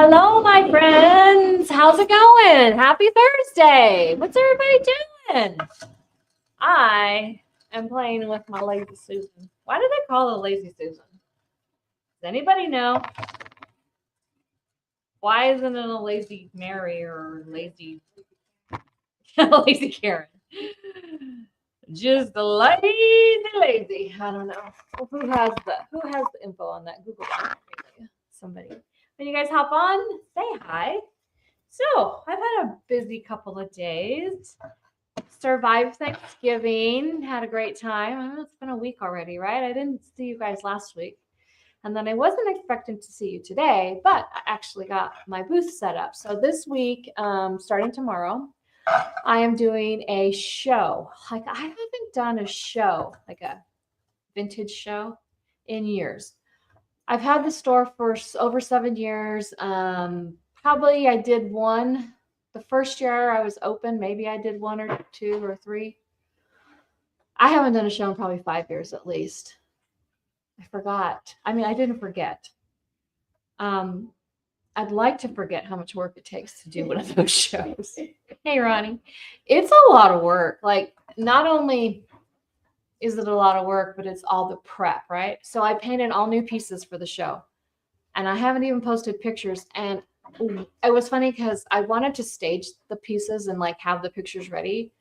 Hello, my friends. How's it going? Happy Thursday. What's everybody doing? I am playing with my lazy Susan. Why do they call it a lazy Susan? Does anybody know? Why isn't it a lazy Mary or lazy lazy Karen? Just lazy. I don't know. Who has the info on that? Google that. Somebody. When you guys hop on, say hi. So I've had a busy couple of days. Survived Thanksgiving. Had a great time. I know it's been a week already, right? I didn't see you guys last week. And then I wasn't expecting to see you today, but I actually got my booth set up. So this week, starting tomorrow, I am doing a show. Like I haven't done a show, like a vintage show in years. I've had the store for over 7 years. Probably I did one. The first year I was open, maybe I did 1 or 2 or 3. I haven't done a show in probably 5 years at least. I forgot. I mean, I didn't forget. I'd like to forget how much work it takes to do one of those shows. Hey, Ronnie. It's a lot of work. Like, not only is it a lot of work, but it's all the prep, right? So I painted all new pieces for the show. And I haven't even posted pictures. And it was funny because I wanted to stage the pieces and like have the pictures ready,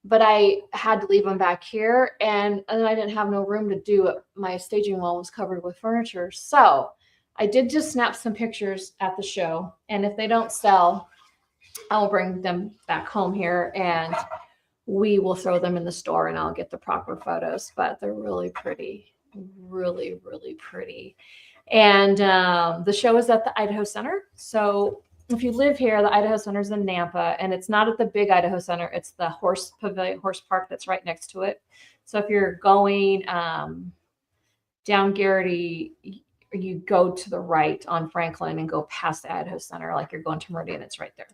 but I had to leave them back here. And then I didn't have no room to do it. My staging wall was covered with furniture. So I did just snap some pictures at the show. And if they don't sell, I'll bring them back home here and we will throw them in the store and I'll get the proper photos, but they're really pretty, really, really pretty. And the show is at the Idaho Center. So if you live here, the Idaho Center is in Nampa, and it's not at the big Idaho Center. It's the horse pavilion, horse park that's right next to it. So if you're going down Garrity, you go to the right on Franklin and go past the Idaho Center, like you're going to Meridian. It's right there.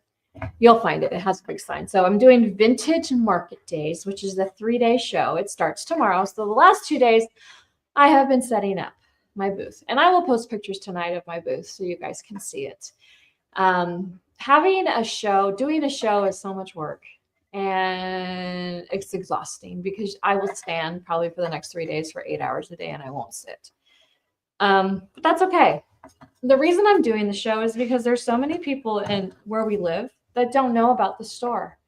You'll find it. It has a big sign. So I'm doing Vintage Market Days, which is a 3-day show. It starts tomorrow. So the last 2 days, I have been setting up my booth. And I will post pictures tonight of my booth so you guys can see it. Having a show, doing a show is so much work. And it's exhausting because I will stand probably for the next 3 days for 8 hours a day and I won't sit. But that's okay. The reason I'm doing the show is because there's so many people in where we live that don't know about the store.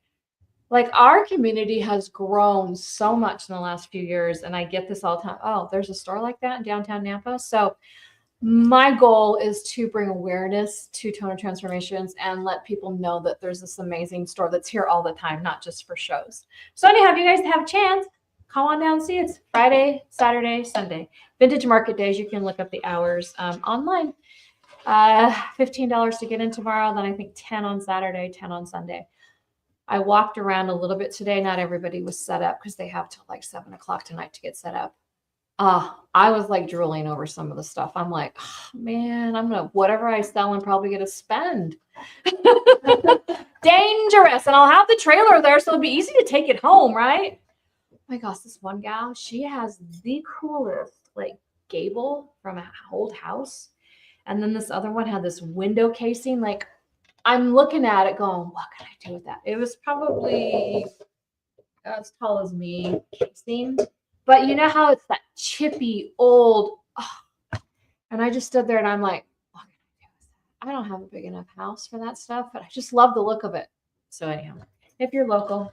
Like our community has grown so much in the last few years. And I get this all the time. Oh, there's a store like that in downtown Nampa. So my goal is to bring awareness to Toner Transformations and let people know that there's this amazing store that's here all the time, not just for shows. So anyhow, if you guys have a chance, come on down and see it. It's Friday, Saturday, Sunday. Vintage Market Days. You can look up the hours online. $15 to get in tomorrow. Then I think 10 on Saturday, 10 on Sunday. I walked around a little bit today. Not everybody was set up because they have till like 7 o'clock tonight to get set up. I was like drooling over some of the stuff. I'm like, oh, man, I'm going to, whatever I sell, I'm probably going to spend. Dangerous. And I'll have the trailer there, so it'll be easy to take it home, right? Oh my gosh, this one gal, she has the coolest like gable from an old house. And then this other one had this window casing. Like, I'm looking at it going, what can I do with that? It was probably as tall as me casing. But you know how it's that chippy old. Oh. And I just stood there and I'm like, what can I do with that? I don't have a big enough house for that stuff, but I just love the look of it. So anyhow, if you're local,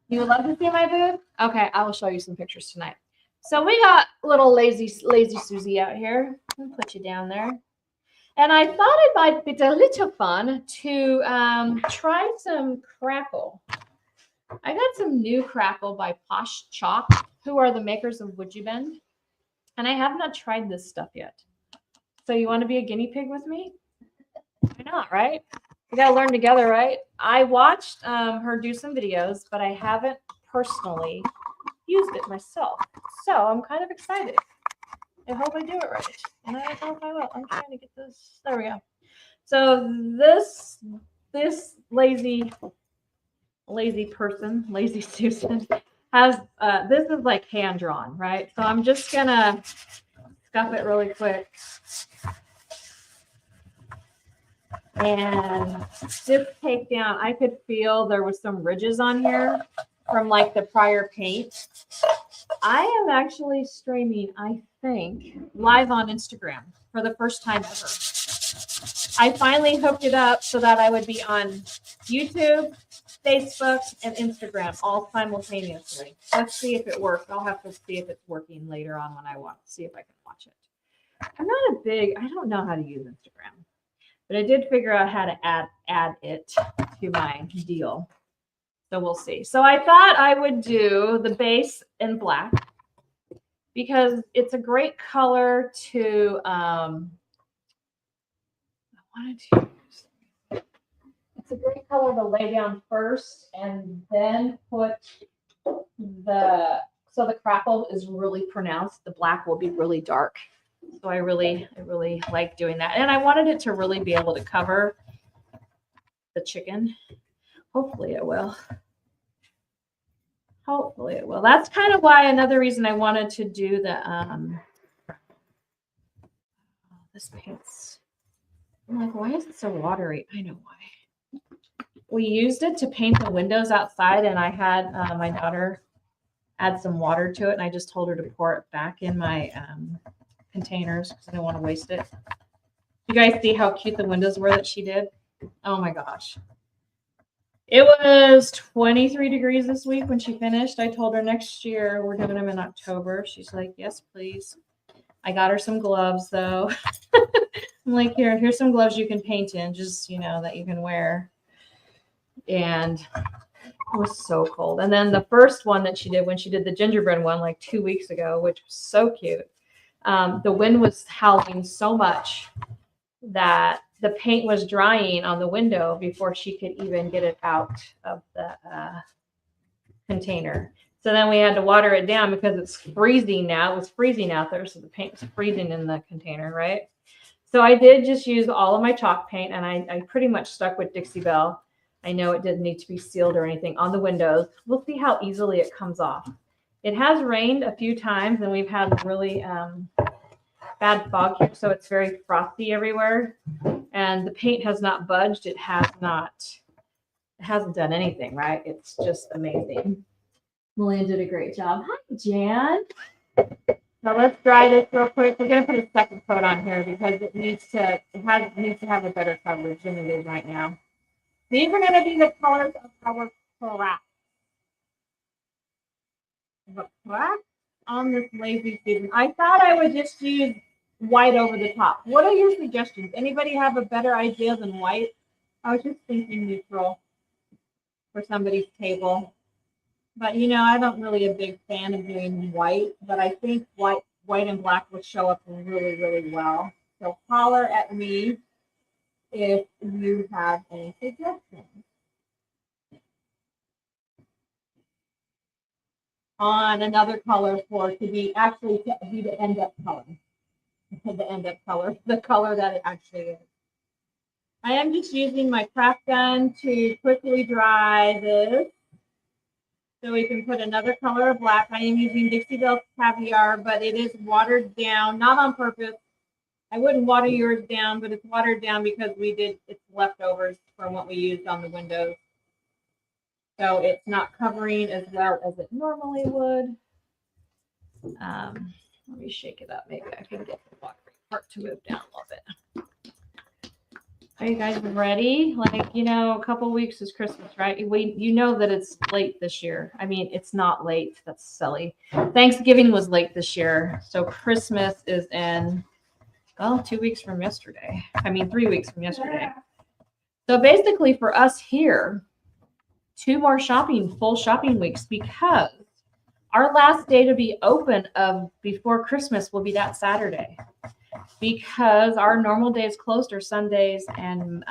you would love to see my booth? Okay, I will show you some pictures tonight. So we got little lazy Susie out here. I'll put you down there. And I thought it might be a little fun to try some crackle. I got some new crackle by Posh Chalk, who are the makers of Would You Bend. And I have not tried this stuff yet. So you want to be a guinea pig with me? Why not, right? We got to learn together, right? I watched her do some videos, but I haven't personally used it myself. So I'm kind of excited. I hope I do it right. And I don't know if I will. I'm trying to get this. There we go. So this lazy person, lazy Susan, has this is like hand drawn, right? So I'm just gonna scuff it really quick. And this takedown, I could feel there was some ridges on here from like the prior paint. I am actually streaming, I think, live on Instagram for the first time ever. I finally hooked it up so that I would be on YouTube, Facebook, and Instagram all simultaneously. Let's see if it works. I'll have to see if it's working later on when I want to see if I can watch it. I'm not I don't know how to use Instagram, but I did figure out how to add it to my deal. So we'll see. So I thought I would do the base in black because it's a great color to, it's a great color to lay down first and then put so the crackle is really pronounced. The black will be really dark. So I really like doing that. And I wanted it to really be able to cover the chicken. Hopefully it will. Hopefully it will. That's kind of why another reason I wanted to do the this paint's. I'm like, why is it so watery? I know why. We used it to paint the windows outside, and I had my daughter add some water to it, and I just told her to pour it back in my containers because I didn't want to waste it. You guys see how cute the windows were that she did? Oh my gosh. It was 23 degrees this week when she finished. I told her next year we're doing them in October. She's like, yes, please. I got her some gloves though. I'm like, here's some gloves you can paint in, just, you know, that you can wear. And it was so cold. And then the first one that she did when she did the gingerbread one like 2 weeks ago, which was so cute. The wind was howling so much that the paint was drying on the window before she could even get it out of the container. So then we had to water it down because it's freezing now. It was freezing out there, so the paint was freezing in the container, right? So I did just use all of my chalk paint, and I pretty much stuck with Dixie Belle. I know it didn't need to be sealed or anything on the windows. We'll see how easily it comes off. It has rained a few times, and we've had really bad fog here, so it's very frosty everywhere. And the paint has not budged. It hasn't done anything, right? It's just amazing. Melinda did a great job. Hi, Jan. Now let's dry this real quick. We're going to put a second coat on here because it needs to have a better coverage than it is right now. These are going to be the colors of our crack. The crack on this lazy Susan. I thought I would just use white over the top. What are your suggestions? Anybody have a better idea than white? I was just thinking neutral for somebody's table. But, you know, I'm not really a big fan of doing white, but I think white and black would show up really, really well. So holler at me if you have any suggestions. On another color to be the end up color. The end up color, the color that it actually is. I am just using my craft gun to quickly dry this. So we can put another color of black. I am using Dixie Belle Caviar, but it is watered down, not on purpose. I wouldn't water yours down, but it's watered down because it's leftovers from what we used on the windows. So it's not covering as well as it normally would. Let me shake it up. Maybe I can get the water part to move down a little bit. Are you guys ready? Like, you know, a couple weeks is Christmas, right? You know that it's late this year. I mean, it's not late. That's silly. Thanksgiving was late this year. So Christmas is in, well, 2 weeks from yesterday. I mean, 3 weeks from yesterday. So basically for us here, 2 more full shopping weeks, because our last day to be open before Christmas will be that Saturday. Because our normal days closed are Sundays and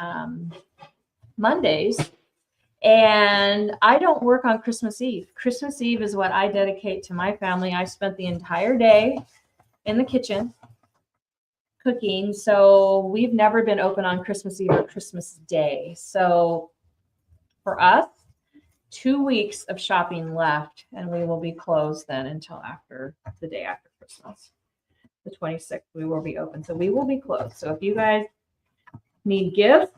Mondays. And I don't work on Christmas Eve. Christmas Eve is what I dedicate to my family. I spent the entire day in the kitchen cooking. So we've never been open on Christmas Eve or Christmas Day. So for us, 2 weeks of shopping left, and we will be closed then until after the day after Christmas. The 26th, we will be open. So we will be closed. So if you guys need gifts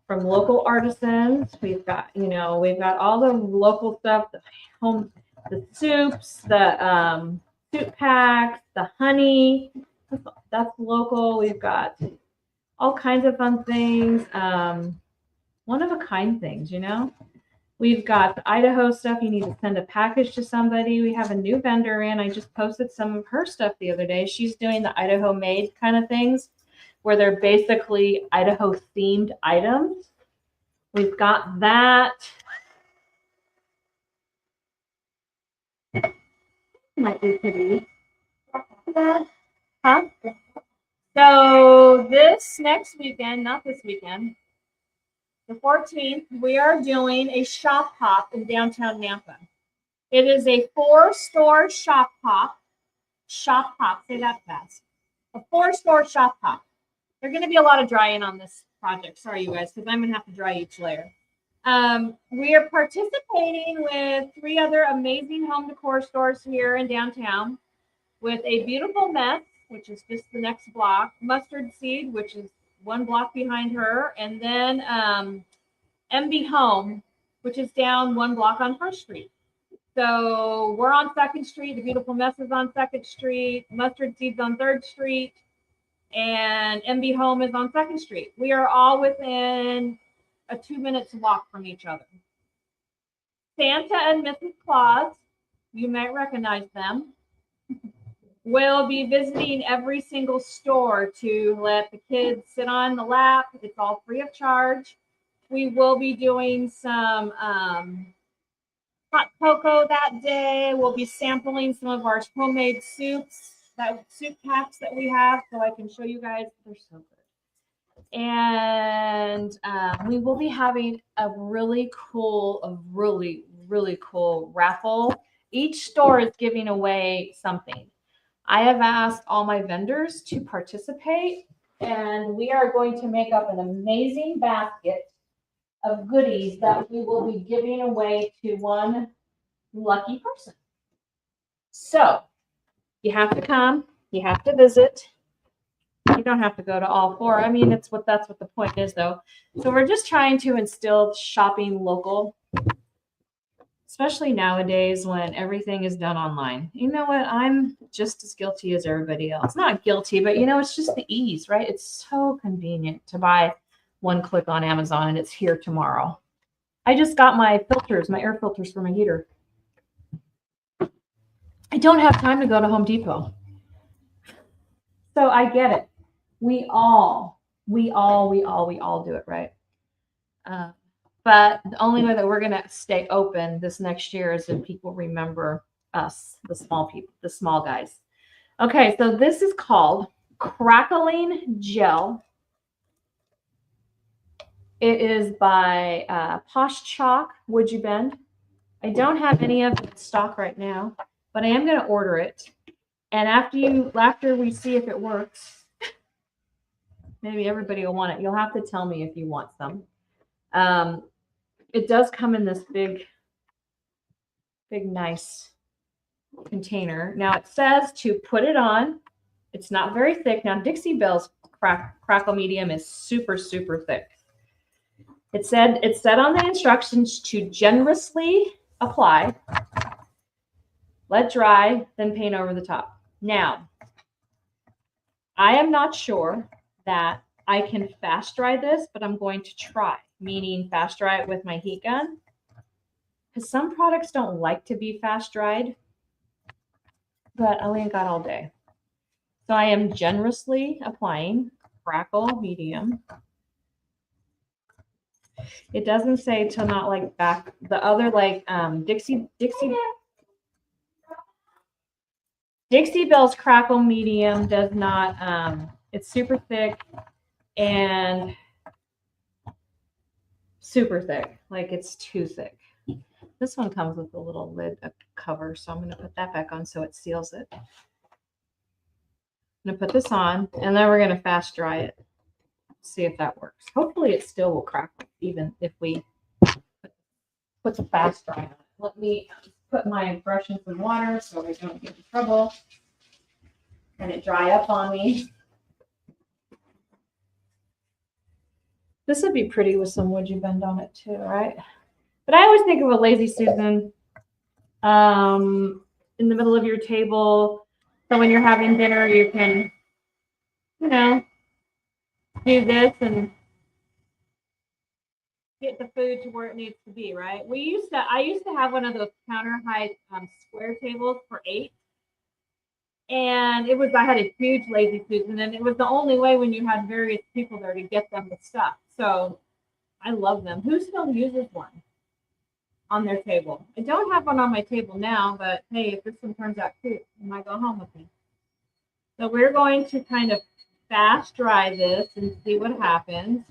from local artisans. We've got, we've got all the local stuff, the soups, the soup packs, the honey. That's local. We've got all kinds of fun things. One of a kind things, We've got the Idaho stuff. You need to send a package to somebody. We have a new vendor in. I just posted some of her stuff the other day. She's doing the Idaho made kind of things where they're basically Idaho themed items. We've got that. Might be pretty. Huh? So this next weekend, not this weekend, the 14th, we are doing a shop hop in downtown Nampa. It is a 4-store shop hop. Shop hop, say that fast. A 4-store shop hop. There's going to be a lot of drying on this project. Sorry, you guys, because I'm going to have to dry each layer. We are participating with 3 other amazing home decor stores here in downtown with a beautiful mess, which is just the next block, Mustard Seed, which is 1 block behind her, and then MB Home, which is down 1 block on First Street. So we're on 2nd Street. The Beautiful Mess is on 2nd Street. Mustard Seed's on 3rd Street. And MB Home is on 2nd Street. We are all within a 2 minutes walk from each other. Santa and Mrs. Claus, you might recognize them, will be visiting every single store to let the kids sit on the lap. It's all free of charge. We will be doing some hot cocoa that day. We'll be sampling some of our homemade soups, soup packs that we have, so I can show you guys. They're so good. And we will be having a really cool raffle. Each store is giving away something. I have asked all my vendors to participate, and we are going to make up an amazing basket of goodies that we will be giving away to one lucky person. So you have to come, you have to visit. You don't have to go to all 4. I mean, that's what the point is, though. So we're just trying to instill shopping local, especially nowadays when everything is done online. You know what? I'm just as guilty as everybody else. Not guilty, but it's just the ease, right? It's so convenient to buy 1 click on Amazon and it's here tomorrow. I just got my filters, my air filters for my heater. I don't have time to go to Home Depot. So I get it. We all do it, right? But the only way that we're going to stay open this next year is if people remember us, the small people, the small guys. Okay, so this is called Crackling Gel. It is by Posh Chalk, Would You Bend? I don't have any of it in stock right now, but I am going to order it. And after we see if it works, maybe everybody will want it. You'll have to tell me if you want some. It does come in this big, nice container. Now it says to put it on. It's not very thick. Now Dixie Belle's Crackle Medium is super, super thick. It said on the instructions to generously apply, let dry, then paint over the top. Now, I am not sure that I can fast dry this, but I'm going to try, meaning fast dry it with my heat gun. Because some products don't like to be fast dried, but I ain't got all day. So I am generously applying Crackle Medium. It doesn't say to not like back the other Dixie Bell's Crackle Medium does not. It's super thick and super thick. Like it's too thick. This one comes with a little lid cover, so I'm going to put that back on so it seals it. I'm going to put this on, and then we're going to fast dry it. See if that works. Hopefully it still will crackle even if we put the fast dry on it. Let me put my brush in some water so I don't get in trouble and it dry up on me. This would be pretty with some Would You Bend on it too, right? But I always think of a lazy Susan in the middle of your table. So when you're having dinner, you can, you know, do this and get the food to where it needs to be, right? I used to have one of those counter height square tables for 8. And I had a huge lazy Susan, and it was the only way when you had various people there to get them the stuff. So I love them. Who still uses one on their table? I don't have one on my table now, but hey, if this one turns out cute, I might go home with me. So we're going to kind of fast dry this and see what happens.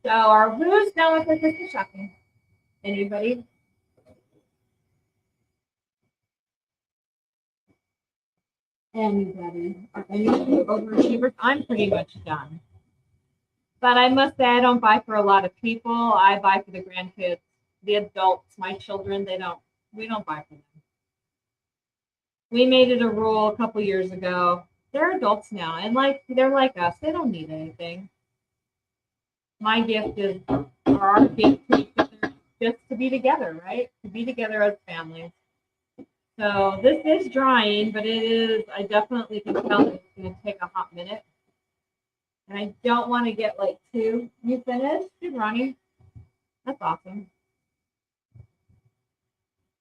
So who's done with their Christmas shopping? Anybody? Anybody? Are any of you overachievers? I'm pretty much done. But I must say I don't buy for a lot of people. I buy for the grandkids, the adults, my children, we don't buy for them. We made it a rule a couple years ago. They're adults now, and they're like us. They don't need anything. My gift is, or our gift to each other, just to be together, right? To be together as families. So this is drying, but I definitely can tell it's going to take a hot minute. And I don't want to get too. You finished? Good, Ronnie. That's awesome.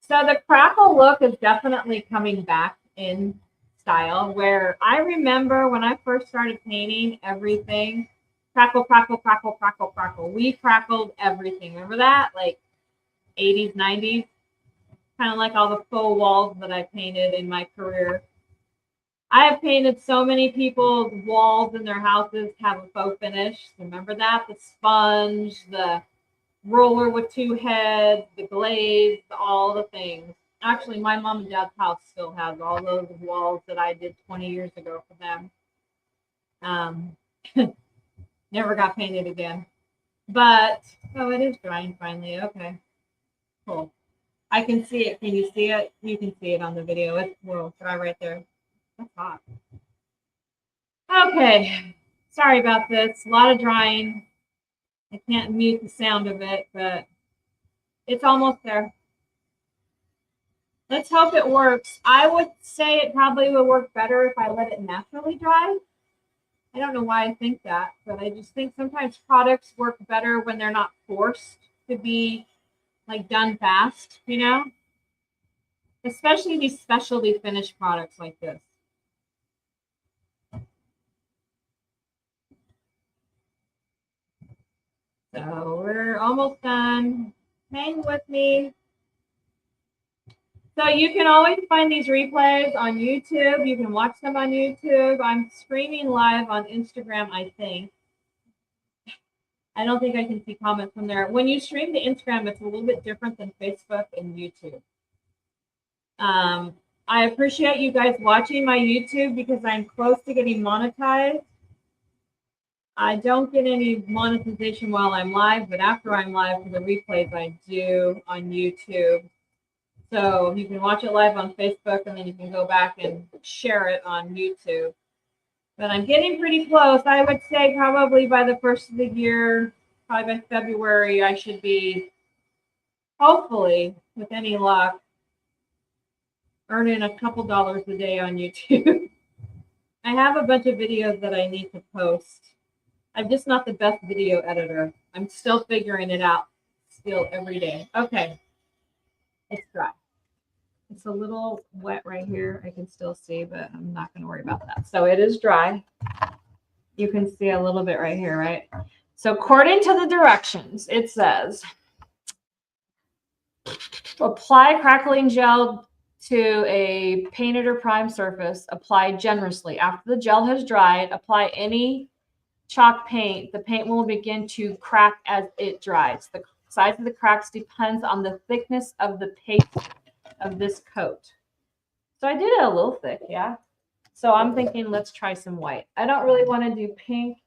So the crackle look is definitely coming back in style, where I remember when I first started painting everything, crackle, crackle, crackle, crackle, crackle. We crackled everything. Remember that? 80s, 90s? Kind of like all the faux walls that I painted in my career. I have painted so many people's walls in their houses have a faux finish. Remember that? The sponge, the roller with 2 heads, the glaze, all the things. Actually, my mom and dad's house still has all those walls that I did 20 years ago for them. Never got painted again. But, it is drying finally. Okay, cool. I can see it. Can you see it? You can see it on the video. It's dry right there. That's hot. Okay, sorry about this. A lot of drying. I can't mute the sound of it, but it's almost there. Let's hope it works. I would say it probably would work better if I let it naturally dry. I don't know why I think that, but I just think sometimes products work better when they're not forced to be done fast, Especially these specialty finished products like this. So we're almost done. Hang with me. So you can always find these replays on YouTube. You can watch them on YouTube. I'm streaming live on Instagram, I think. I don't think I can see comments from there. When you stream to Instagram, it's a little bit different than Facebook and YouTube. I appreciate you guys watching my YouTube because I'm close to getting monetized. I don't get any monetization while I'm live, but after I'm live for the replays, I do on YouTube. So you can watch it live on Facebook, and then you can go back and share it on YouTube. But I'm getting pretty close. I would say probably by the first of the year, probably by February, I should be, hopefully, with any luck, earning a couple dollars a day on YouTube. I have a bunch of videos that I need to post. I'm just not the best video editor. I'm still figuring it out still every day. Okay. It's dry. It's a little wet right here. I can still see, but I'm not going to worry about that. So it is dry. You can see a little bit right here, right? So according to the directions, it says, apply crackling gel to a painted or primed surface. Apply generously. After the gel has dried, apply any chalk paint. The paint will begin to crack as it dries. The size of the cracks depends on the thickness of the paste of this coat. So I did it a little thick, yeah. So I'm thinking let's try some white. I don't really want to do pink,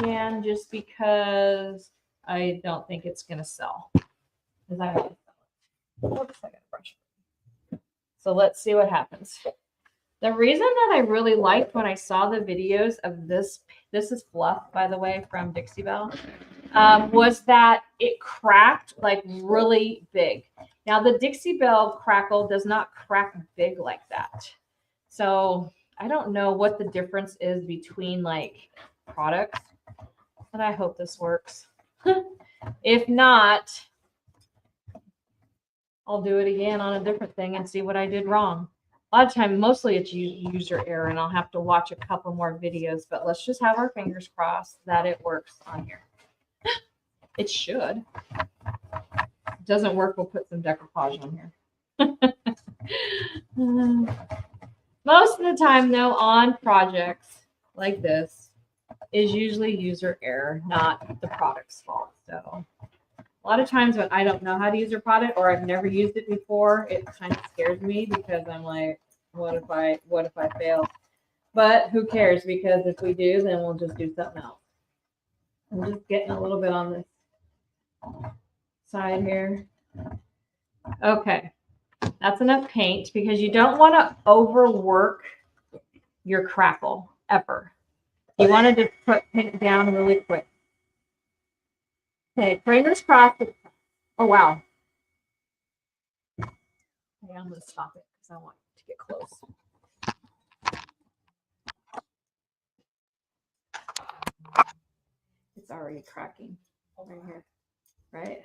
Jan, just because I don't think it's going to sell. Because I want to sell Oops, I got a brush. So let's see what happens. The reason that I really liked when I saw the videos of this is fluff, by the way, from Dixie Belle, was that it cracked like really big. Now the Dixie Belle crackle does not crack big like that. So I don't know what the difference is between like products, but I hope this works. If not, I'll do it again on a different thing and see what I did wrong. A lot of time, mostly it's user error, and I'll have to watch a couple more videos, but let's just have our fingers crossed that it works on here. It should. If it doesn't work, we'll put some decoupage on here. Most of the time, though, on projects like this is usually user error, not the product's fault. So a lot of times when I don't know how to use a product or I've never used it before, it kind of scares me because I'm like, what if I fail? But who cares? Because if we do, then we'll just do something else. I'm just getting a little bit on this side here. Okay, that's enough paint because you don't want to overwork your crackle ever. You want to just put paint down really quick. Okay, fingers crossed. Oh, wow. Okay, I'm going to stop it because I want to get close. It's already cracking right here, right?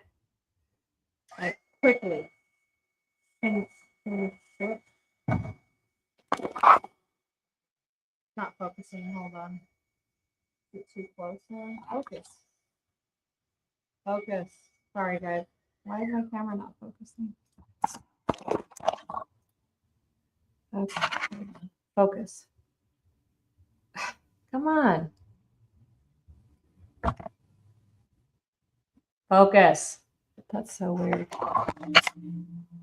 Like quickly. Can you see it? Not focusing. Hold on. Get too close now. Focus. Focus. Sorry, guys. Why is my camera not focusing? Okay. Focus. Come on. Focus. That's so weird.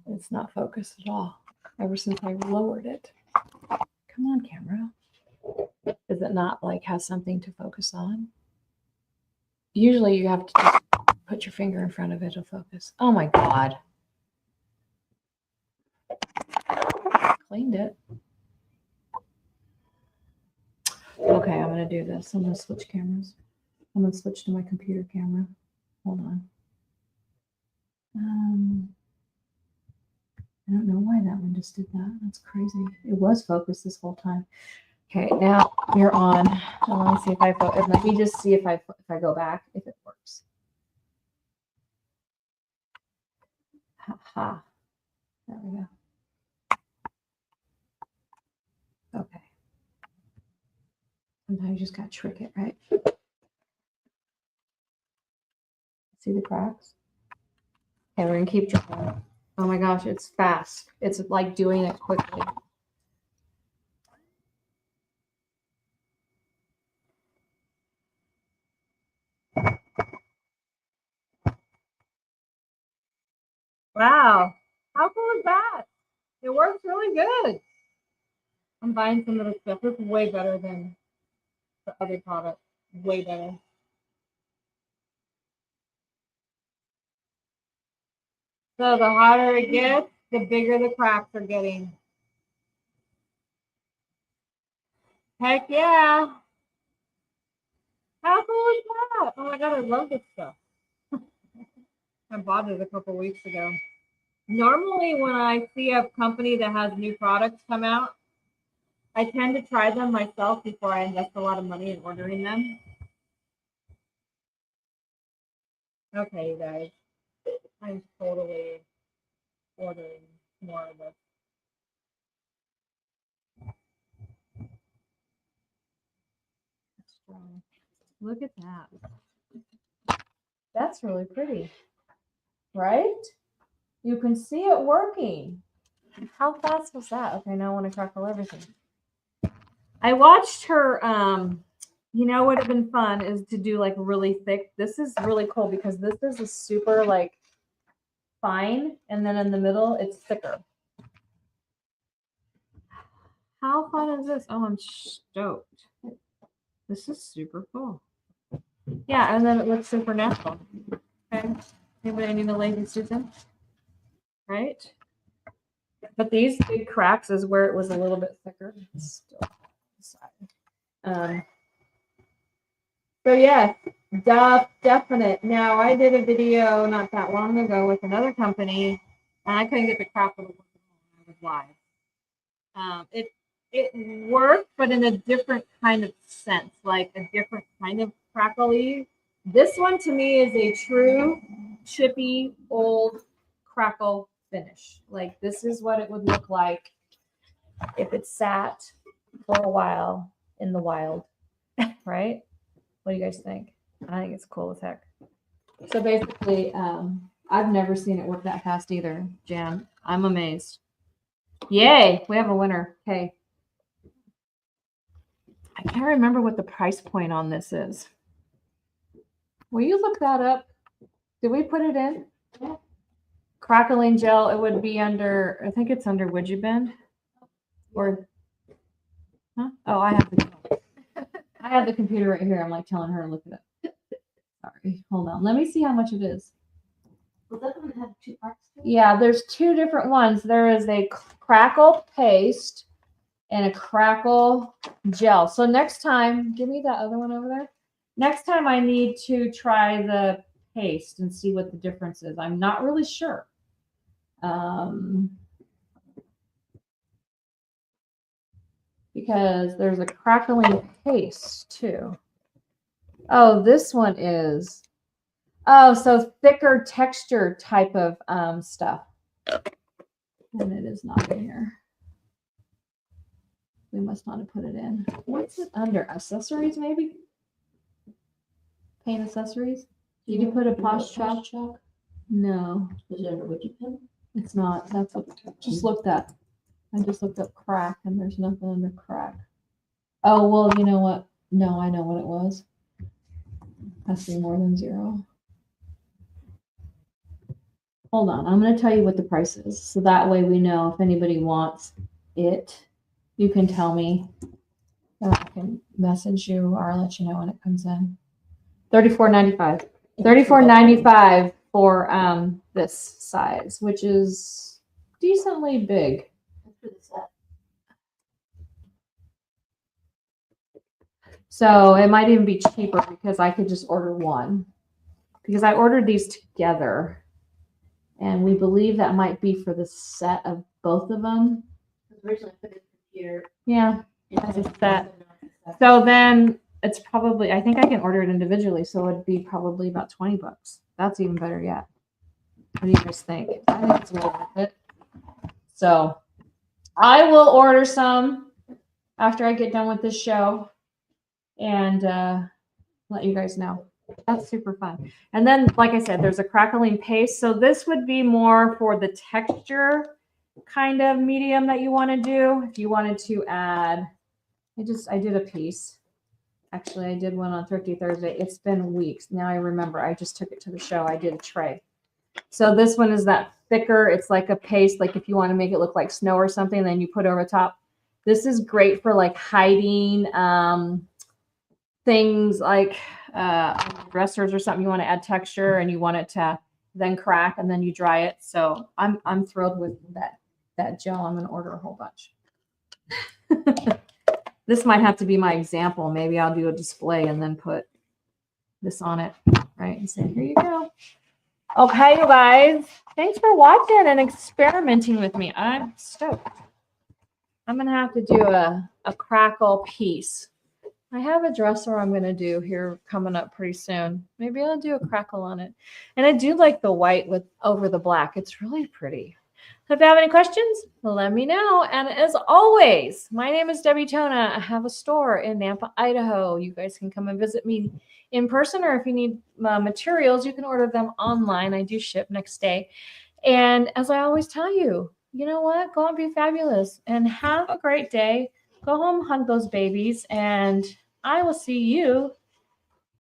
It's not focused at all. Ever since I lowered it. Come on, camera. Is it not like has something to focus on? Usually you have to just put your finger in front of it to focus. Oh my God. Cleaned it. Okay, I'm going to do this. I'm going to switch cameras. I'm going to switch to my computer camera. Hold on. I don't know why that one just did that. That's crazy. It was focused this whole time. Okay, now you're on. Let me see if I let me just see if I go back if it works. Ha. There we go. Okay. Sometimes you just gotta trick it, right? See the cracks? Okay, we're gonna keep trying. Oh my gosh, it's fast. It's like doing it quickly. Wow. How cool is that? It works really good. I'm buying some of this stuff. It's way better than the other product. Way better. So the hotter it gets, the bigger the cracks are getting. Heck yeah. How cool is that? Oh my God, I love this stuff. I bought it a couple weeks ago. Normally when I see a company that has new products come out, I tend to try them myself before I invest a lot of money in ordering them. Okay, you guys. I'm totally ordering more of this. Look at that. That's really pretty, right? You can see it working. How fast was that? Okay, now I want to crackle everything. I watched her, you know what would have been fun is to do like really thick. This is really cool because this is a super like fine, and then in the middle it's thicker. How fun is this? Oh, I'm stoked. This is super cool. Yeah, and then it looks super natural. Okay. Anybody need a lazy Susan? right? But these big cracks is where it was a little bit thicker. Still so yeah, definite. Now I did a video not that long ago with another company, and I couldn't get the crackle to work when I was live. It worked, but in a different kind of sense, like a different kind of crackly. This one to me is a true chippy old crackle finish. Like this is what it would look like if it sat for a while in the wild, right? What do you guys think? I think it's cool as heck. So basically, I've never seen it work that fast either, Jan. I'm amazed. Yay, we have a winner. Okay. I can't remember what the price point on this is. Will you look that up? Did we put it in? Yeah. Crackling gel, it would be under, I think it's under Would You Bend? Or, huh? Oh, I have the computer right here. I'm like telling her to look it up. Sorry, hold on. Let me see how much it is. Well, that one had 2 parts. Yeah, there's 2 different ones. There is a crackle paste and a crackle gel. So next time, give me that other one over there. Next time I need to try the paste and see what the difference is. I'm not really sure. Because there's a crackling paste too. Oh, this one is, oh, so thicker texture type of stuff. And it is not in here. We must not have put it in. What's it under? Accessories, maybe? Paint accessories? Did you put a posh chalk? No. Is it under Would You Bend? It's not. That's what, just looked up. I just looked up crack and there's nothing under crack. Oh, well, you know what? No, I know what it was. Has to be more than 0. Hold on. I'm going to tell you what the price is. So that way we know if anybody wants it, you can tell me. Or I can message you or I'll let you know when it comes in. $34.95. $34.95 for this size, which is decently big. So it might even be cheaper because I could just order one. Because I ordered these together. And we believe that might be for the set of both of them. Originally put it here. Yeah, as a set. So then it's probably, I think I can order it individually. So it'd be probably about $20. That's even better yet. What do you guys think? I think it's well worth it. So I will order some after I get done with this show and let you guys know. That's super fun. And then, like I said, there's a crackling paste. So this would be more for the texture kind of medium that you want to do. If you wanted to add, I did a piece. Actually, I did one on Thrifty Thursday. It's been weeks. Now I remember. I just took it to the show. I did a tray. So this one is that thicker. It's like a paste. Like if you want to make it look like snow or something, then you put over top. This is great for like hiding things like dressers or something. You want to add texture and you want it to then crack and then you dry it. So I'm thrilled with that gel. I'm going to order a whole bunch. This might have to be my example. Maybe I'll do a display and then put this on it, right? And say, here you go. Okay, you guys. Thanks for watching and experimenting with me. I'm stoked. I'm going to have to do a crackle piece. I have a dresser I'm going to do here coming up pretty soon. Maybe I'll do a crackle on it. And I do like the white with over the black. It's really pretty. So if you have any questions, let me know. And as always, my name is Debbie Tona. I have a store in Nampa, Idaho. You guys can come and visit me in person, or if you need materials, you can order them online. I do ship next day. And as I always tell you, you know what? Go and be fabulous and have a great day. Go home, hug those babies, and I will see you